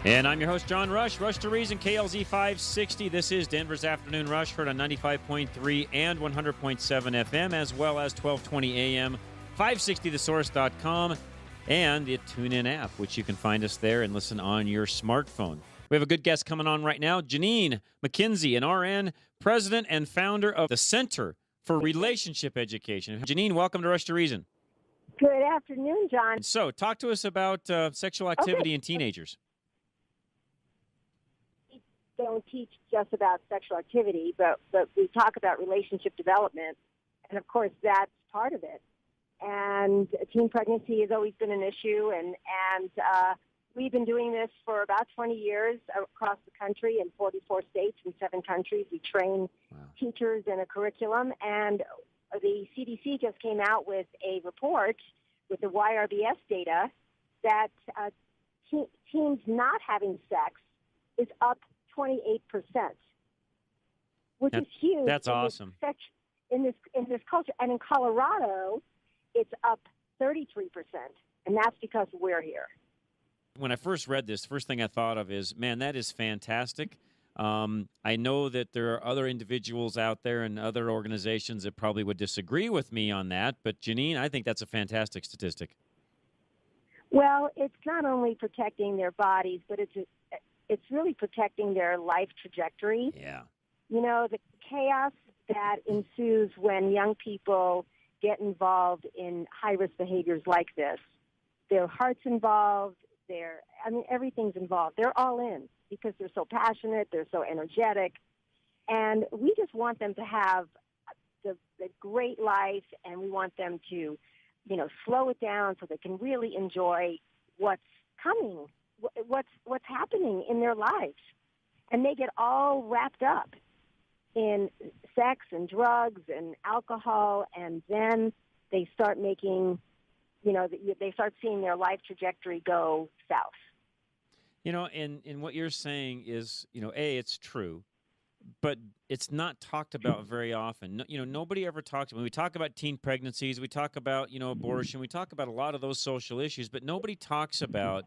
And I'm your host, John Rush. Rush to Reason, KLZ 560. This is Denver's Afternoon Rush, heard on 95.3 and 100.7 FM, as well as 1220 AM, 560thesource.com, and the TuneIn app, which you can find us there and listen on your smartphone. We have a good guest coming on right now, Joneen Mackenzie, an RN, president and founder of the Center for Relationship Education. Joneen, welcome to Rush to Reason. Good afternoon, John. So, talk to us about sexual activity in teenagers. We don't teach just about sexual activity, but we talk about relationship development, and of course that's part of it. And teen pregnancy has always been an issue, and we've been doing this for about 20 years across the country in 44 states and 7 countries. We train teachers in a curriculum, and the CDC just came out with a report with the YRBS data that teens not having sex is up 28%, which is huge. That's awesome. In this culture, and in Colorado, it's up 33%, and that's because we're here. When I first read this, first thing I thought of is, man, that is fantastic. I know that there are other individuals out there and other organizations that probably would disagree with me on that, but Joneen, I think that's a fantastic statistic. Well, it's not only protecting their bodies, but it's really protecting their life trajectory. Yeah. You know, the chaos that ensues when young people get involved in high-risk behaviors like this. Their heart's involved. Everything's involved. They're all in because they're so passionate, they're so energetic, and we just want them to have the great life, and we want them to, slow it down so they can really enjoy what's coming, what's happening in their lives. And they get all wrapped up in sex and drugs and alcohol, and then they start making, they start seeing their life trajectory go south. And what you're saying is, it's true, but it's not talked about very often. Nobody ever talks. When we talk about teen pregnancies, we talk about, abortion, we talk about a lot of those social issues, but nobody talks about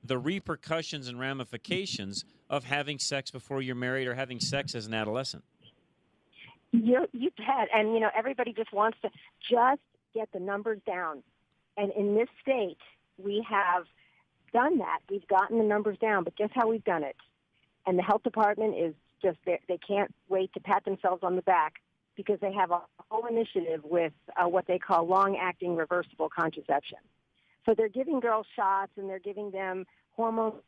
the repercussions and ramifications of having sex before you're married or having sex as an adolescent. You bet. And, everybody just wants to just get the numbers down. And in this state, we have done that. We've gotten the numbers down, but guess how we've done it? And the health department is just, they can't wait to pat themselves on the back because they have a whole initiative with what they call long-acting reversible contraception. So they're giving girls shots, and they're giving them hormones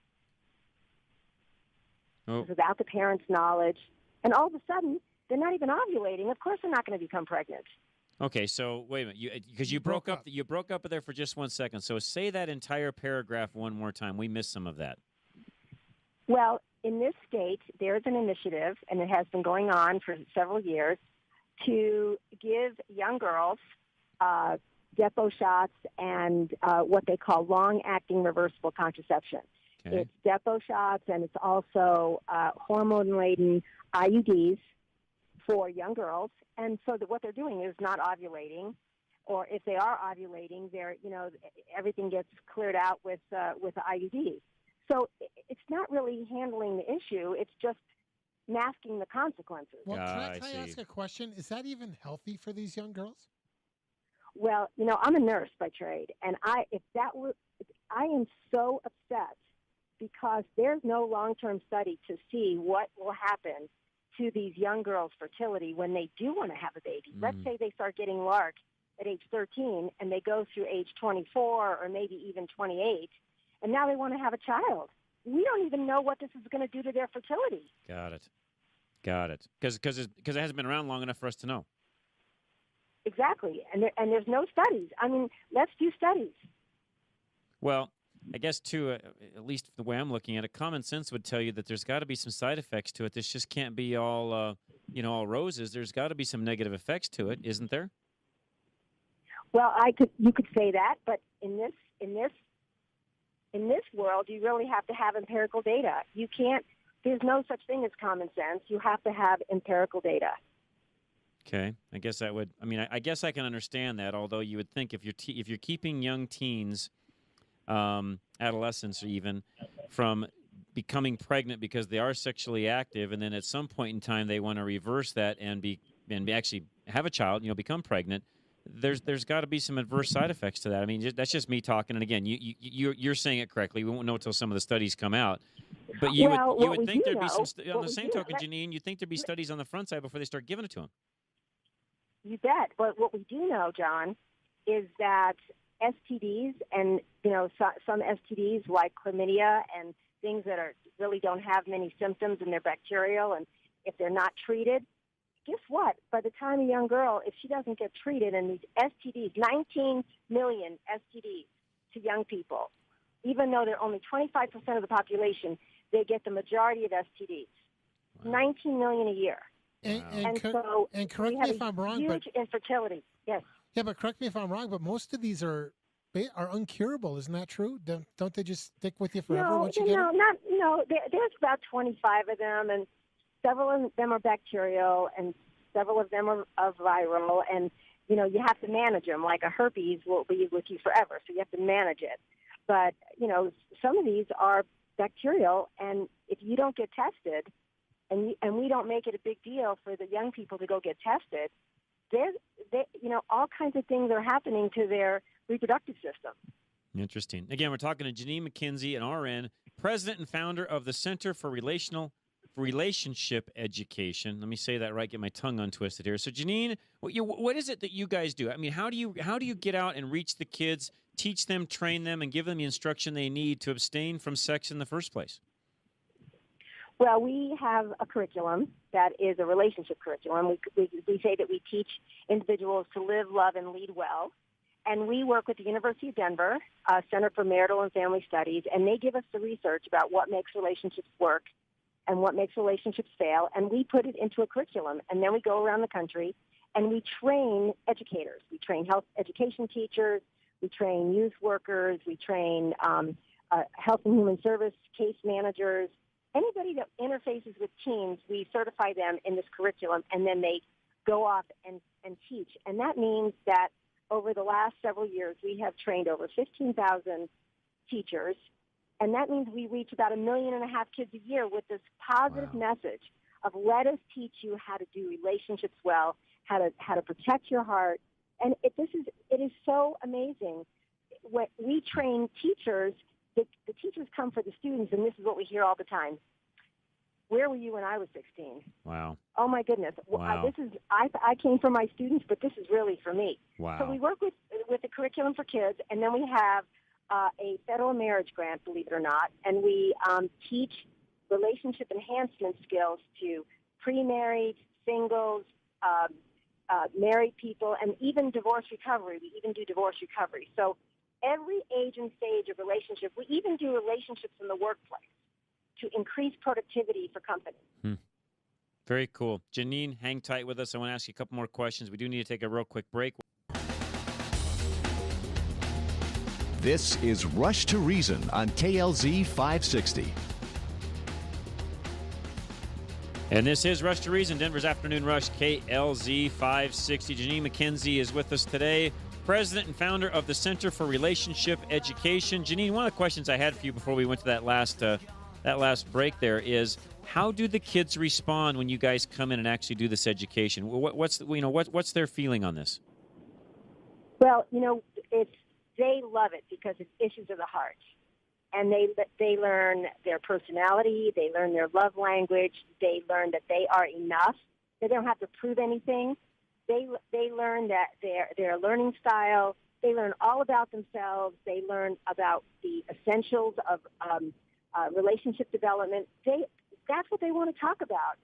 without the parents' knowledge. And all of a sudden, they're not even ovulating. Of course they're not going to become pregnant. Okay, so wait a minute, because you broke up. You broke up there for just 1 second. So say that entire paragraph one more time. We missed some of that. Well, in this state, there's an initiative, and it has been going on for several years, to give young girls depo shots and what they call long-acting reversible contraception. Okay. It's depo shots, and it's also hormone-laden IUDs for young girls. And so what they're doing is not ovulating, or if they are ovulating, everything gets cleared out with the IUD. So it's not really handling the issue. It's just masking the consequences. Well, can I ask a question? Is that even healthy for these young girls? Well, I'm a nurse by trade, and I am so upset because there's no long-term study to see what will happen to these young girls' fertility when they do want to have a baby. Let's say they start getting LARC at age 13 and they go through age 24 or maybe even 28, and now they want to have a child. We don't even know what this is going to do to their fertility. Got it. Because it hasn't been around long enough for us to know. Exactly, and there's no studies. I mean, let's do studies. Well, I guess, too, at least the way I'm looking at it, common sense would tell you that there's got to be some side effects to it. This just can't be all roses. There's got to be some negative effects to it, isn't there? Well, you could say that, but in this world, you really have to have empirical data. You can't. There's no such thing as common sense. You have to have empirical data. Okay, I guess that would. I mean, I guess I can understand that. Although you would think if you're keeping young teens, adolescents, even from becoming pregnant because they are sexually active, and then at some point in time they want to reverse that and actually have a child, become pregnant. There's got to be some adverse side effects to that. I mean, that's just me talking. And again, you're saying it correctly. We won't know until some of the studies come out. But you would think there'd be some on the same token, Joneen. You'd think there'd be studies on the front side before they start giving it to them. You bet. But what we do know, John, is that STDs and some STDs like chlamydia and things that really don't have many symptoms and they're bacterial, and if they're not treated, guess what? By the time a young girl, if she doesn't get treated, and these STDs, 19 million STDs to young people, even though they're only 25% of the population, they get the majority of STDs. Wow. 19 million a year. And correct me if I'm wrong, huge infertility. Yes. Yeah, but correct me if I'm wrong, but most of these are uncurable. Isn't that true? Don't they just stick with you forever once you get them? There's about 25 of them, and several of them are bacterial, and several of them are viral, and you have to manage them. Like a herpes will be with you forever, so you have to manage it. But some of these are bacterial, and if you don't get tested, and we don't make it a big deal for the young people to go get tested, all kinds of things are happening to their reproductive system. Interesting. Again, we're talking to Joneen Mackenzie, an RN, president and founder of the Center for Relationship Education. Let me say that right. Get my tongue untwisted here. So, Joneen, what is it that you guys do? I mean, how do you get out and reach the kids, teach them, train them, and give them the instruction they need to abstain from sex in the first place? Well, we have a curriculum that is a relationship curriculum. We say that we teach individuals to live, love, and lead well. And we work with the University of Denver, Center for Marital and Family Studies, and they give us the research about what makes relationships work and what makes relationships fail, and we put it into a curriculum. And then we go around the country, and we train educators. We train health education teachers. We train youth workers. We train health and human service case managers. Anybody that interfaces with teens, we certify them in this curriculum, and then they go off and teach. And that means that over the last several years, we have trained over 15,000 teachers, and that means we reach about 1.5 million kids a year with this positive message of let us teach you how to do relationships well, how to protect your heart. And it is so amazing. When we train teachers, the teachers come for the students, and this is what we hear all the time. Where were you when I was 16? Wow. Oh, my goodness. Wow. I came for my students, but this is really for me. Wow. So we work with the curriculum for kids, and then we have a federal marriage grant, believe it or not, and we teach relationship enhancement skills to pre-married, singles, married people, and even divorce recovery. We even do divorce recovery. So every age and stage of relationship. We even do relationships in the workplace to increase productivity for companies. Very cool. Joneen, hang tight with us. I want to ask you a couple more questions. We do need to take a real quick break. This is Rush to Reason on KLZ 560. And this is Rush to Reason, Denver's Afternoon Rush, KLZ 560. Joneen Mackenzie is with us today, president and founder of the Center for Relationship Education. Joneen, one of the questions I had for you before we went to that last break there is, how do the kids respond when you guys come in and actually do this education? What's their feeling on this? Well, they love it because it's issues of the heart, and they learn their personality, they learn their love language, they learn that they are enough, they don't have to prove anything. They learn that their learning style. They learn all about themselves. They learn about the essentials of relationship development. That's what they want to talk about.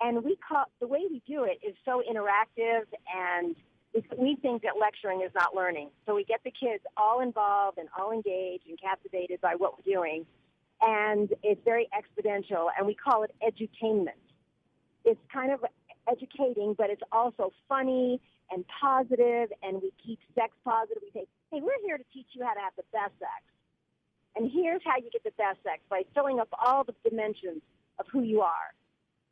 And the way we do it is so interactive, and we think that lecturing is not learning. So we get the kids all involved and all engaged and captivated by what we're doing, and it's very exponential, and we call it edutainment. It's kind of educating, but it's also funny and positive, and we keep sex positive. We say, hey, we're here to teach you how to have the best sex. And here's how you get the best sex, by filling up all the dimensions of who you are.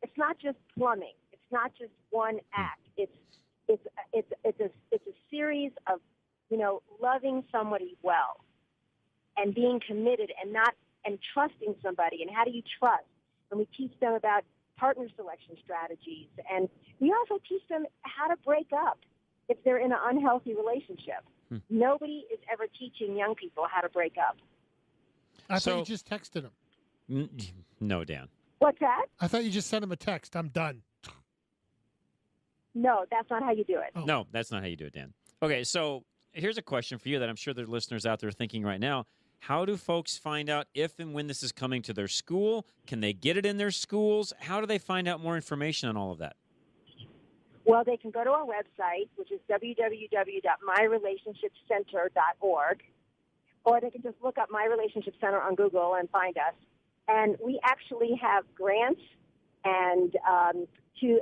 It's not just plumbing. It's not just one act. It's a series of, loving somebody well and being committed and not and trusting somebody and how do you trust. And we teach them about partner selection strategies. And we also teach them how to break up if they're in an unhealthy relationship. Nobody is ever teaching young people how to break up. I thought you just texted them. No, Dan. What's that? I thought you just sent him a text. I'm done. No, that's not how you do it. Oh. No, that's not how you do it, Dan. Okay, so here's a question for you that I'm sure there are listeners out there thinking right now. How do folks find out if and when this is coming to their school? Can they get it in their schools? How do they find out more information on all of that? Well, they can go to our website, which is www.myrelationshipcenter.org, or they can just look up My Relationship Center on Google and find us. And we actually have grants and to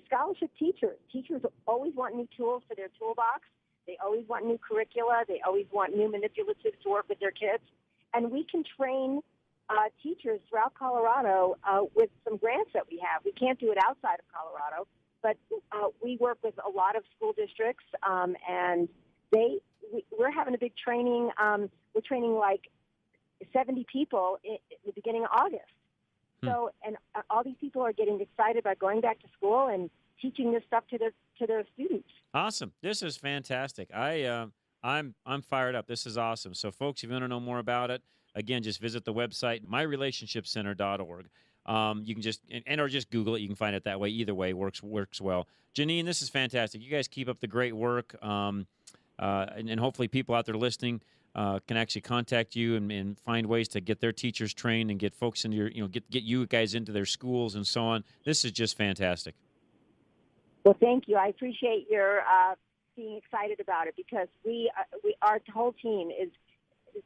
scholarship teachers. Teachers always want new tools for their toolbox. They always want new curricula. They always want new manipulatives to work with their kids. And we can train teachers throughout Colorado with some grants that we have. We can't do it outside of Colorado, but we work with a lot of school districts, and we're having a big training. We're training like 70 people in the beginning of August. So, and all these people are getting excited about going back to school and teaching this stuff to their students. Awesome. This is fantastic. I'm fired up. This is awesome. So, folks, if you want to know more about it, again, just visit the website, myrelationshipcenter.org. You can just or just Google it. You can find it that way. Either way works well. Joneen, this is fantastic. You guys keep up the great work, and hopefully people out there listening can actually contact you and find ways to get their teachers trained and get folks into your, get you guys into their schools and so on. This is just fantastic. Well, thank you. I appreciate your being excited about it because our whole team is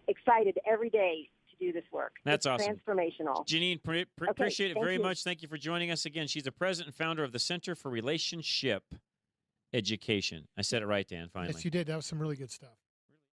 excited every day to do this work. That's it's awesome. Transformational. Janine, appreciate it very much. Thank you for joining us again. She's the president and founder of the Center for Relationship Education. I said it right, Dan, finally. Yes, you did. That was some really good stuff.